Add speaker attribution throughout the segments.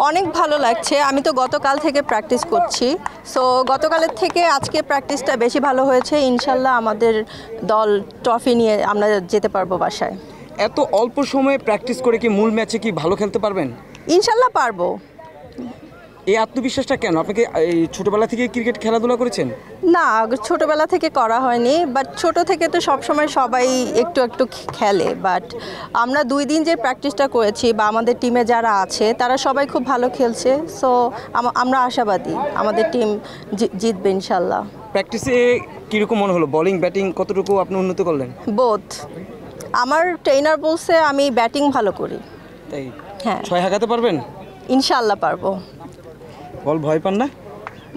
Speaker 1: অনেক ভালো লাগছে। আমি তো গতকাল থেকে প্র্যাকটিস করছি, সো গতকালের থেকে আজকে প্র্যাকটিসটা বেশি ভালো হয়েছে। ইনশাল্লাহ আমাদের দল ট্রফি নিয়ে আমরা যেতে পারবো বাসায়।
Speaker 2: এত অল্প সময়ে প্র্যাকটিস করে কি মূল ম্যাচে কি ভালো খেলতে পারবেন?
Speaker 1: ইনশাল্লাহ পারবো।
Speaker 2: এই আত্মবিশ্বাসটা কেন? আপনি কি এই ছোটোবেলা থেকে ক্রিকেট খেলাধুলা করেছেন?
Speaker 1: না, ছোটোবেলা থেকে করা হয়নি, বাট ছোট থেকে তো সবসময় সবাই একটু একটু খেলে। বাট আমরা 2 দিন যে প্র্যাকটিসটা করেছি বা আমাদের টিমে যারা আছে তারা সবাই খুব ভালো খেলছে। সো আমরা আশাবাদী আমাদের টিম জিতবে ইনশাল্লাহ।
Speaker 2: প্র্যাকটিসে কীরকম মনে হলো? বোলিং ব্যাটিং কতটুকু আপনি উন্নতি করলেন?
Speaker 1: বোথ। আমার ট্রেনার বলছে আমি ব্যাটিং ভালো করি।
Speaker 2: তাই?
Speaker 1: হ্যাঁ,
Speaker 2: 6 হাঁকাতে পারবেন?
Speaker 1: ইনশাল্লাহ পারবো।
Speaker 2: বল ভয় পান না?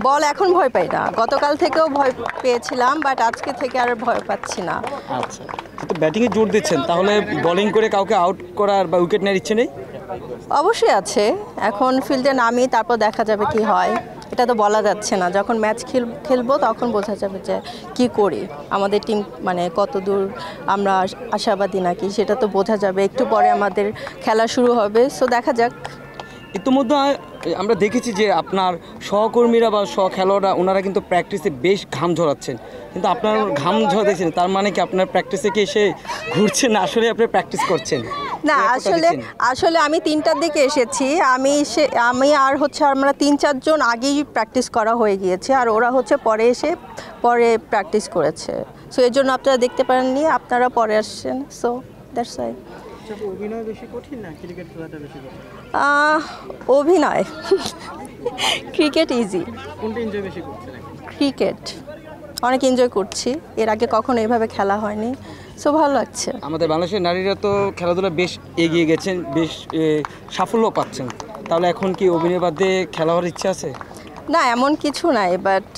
Speaker 1: বল এখন ভয় পাই না, গতকাল থেকেও ভয় পেয়েছিলাম, বাট আজকে থেকে আর ভয় পাচ্ছি না।
Speaker 2: আচ্ছা, তো ব্যাটিংয়ে জোর দিচ্ছেন, তাহলে বোলিং করে কাউকে আউট করার বা উইকেট নেওয়ার ইচ্ছে নেই?
Speaker 1: অবশ্যই আছে, এখন ফিল্ডে নামি তারপর দেখা যাবে কি হয়। এটা তো বলা যাচ্ছে না, যখন ম্যাচ খেলবো তখন বোঝা যাবে যে কি করি, আমাদের টিম মানে কত দূর আমরা আশাবাদী নাকি সেটা তো বোঝা যাবে। একটু পরে আমাদের খেলা শুরু হবে, সো দেখা যাক।
Speaker 2: ইতিমধ্যে আমরা দেখেছি যে আপনার সহকর্মীরা বা খেলোয়াড়রা ওনারা কিন্তু প্র্যাকটিসে বেশ ঘাম ঝরাচ্ছেন, কিন্তু আপনার ঘাম ঝরাচ্ছেন তার মানে কি আপনার প্র্যাকটিসে কি এসে ঘুরছেন না আসলে আপনি প্র্যাকটিস করছেন?
Speaker 1: না, আসলে আমি 3টার দিকে এসেছি। আমি আর হচ্ছে আমরা 3-4 জন আগেই প্র্যাকটিস করা হয়ে গিয়েছে, আর ওরা হচ্ছে পরে এসে প্র্যাকটিস করেছে। সো এর জন্য আপনারা দেখতে পারেননি, আপনারা পরে আসছেন, সো দ্যাটস ওয়াই।
Speaker 3: অভিনয় বেশি কঠিন না ক্রিকেট খেলাটা বেশি কঠিন?
Speaker 1: অভিনয় ক্রিকেট ইজি।
Speaker 3: কোনটা এনজয় বেশি করছেন?
Speaker 1: ক্রিকেট অনেক এনজয় করছি, এর আগে কখনো এভাবে খেলা হয়নি, সো ভালো লাগছে।
Speaker 2: আমাদের বাংলাদেশের নারীরা তো খেলাধুলা বেশ এগিয়ে গেছেন, বেশ সাফল্য পাচ্ছেন, তাহলে এখন কি অভিনয় বাদ দিয়ে খেলা হওয়ার ইচ্ছা আছে?
Speaker 1: না, এমন কিছু নাই, বাট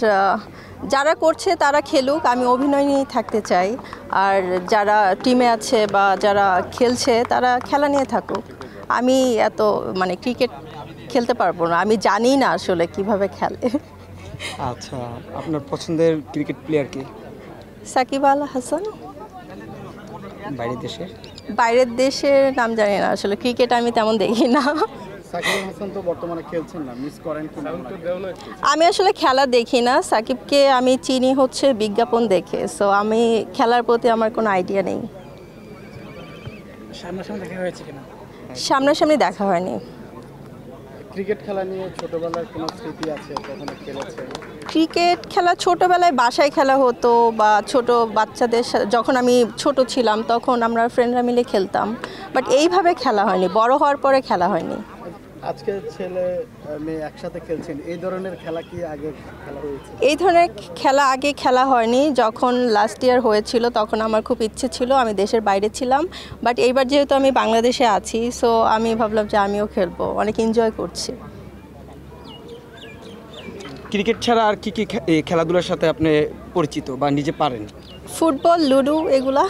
Speaker 1: যারা করছে তারা খেলুক, আমি অভিনয় নিয়েই থাকতে চাই। আর যারা টিমে আছে বা যারা খেলছে তারা খেলা নিয়ে থাকুক। আমি এত মানে ক্রিকেট খেলতে পারবো না, আমি জানি না আসলে কিভাবে খেলে।
Speaker 2: আচ্ছা, আপনার পছন্দের ক্রিকেট প্লেয়ার কি?
Speaker 1: সাকিব আল হাসান।
Speaker 2: বাইরের
Speaker 1: দেশের নাম জানি না, আসলে ক্রিকেট আমি তেমন দেখি না।
Speaker 3: সাকিব আল হাসান তো বর্তমানে খেলছেন না, মিস করেন কি?
Speaker 1: আমি আসলে খেলা দেখি না, সাকিবকে আমি চিনি হচ্ছে বিজ্ঞাপন দেখে, সো আমি খেলার প্রতি আমার কোনো আইডিয়া নেই।
Speaker 3: সামনাসামনি দেখা হয়েছে কিনা?
Speaker 1: সামনাসামনি দেখা হয়নি।
Speaker 3: ক্রিকেট খেলা নিয়ে ছোটবেলার কোনো স্মৃতি আছে কখনো খেলেছেন?
Speaker 1: ক্রিকেট খেলা ছোটোবেলায় বাসায় খেলা হতো, বা ছোট বাচ্চাদের যখন আমি ছোট ছিলাম তখন আমরা ফ্রেন্ডরা মিলে খেলতাম, বাট এইভাবে খেলা হয়নি, বড় হওয়ার পরে খেলা হয়নি।
Speaker 3: আজকে ছেলে মেয়ে একসাথে খেলছেন, এই ধরনের খেলা কি আগে খেলা হয়েছে?
Speaker 1: এই ধরনের খেলা আগে খেলা হয়নি, যখন লাস্ট ইয়ার হয়েছিল তখন আমার খুব ইচ্ছে ছিল, আমি দেশের বাইরে ছিলাম, বাট এইবার যেহেতু আমি বাংলাদেশে আছি, সো আমি ভাবলাম যে আমিও খেলবো, অনেক এনজয় করছি।
Speaker 2: ক্রিকেট ছাড়া আর কি কি খেলাধুলার সাথে আপনি পরিচিত বা নিজে পারেন?
Speaker 1: ফুটবল, লুডো, এগুলা।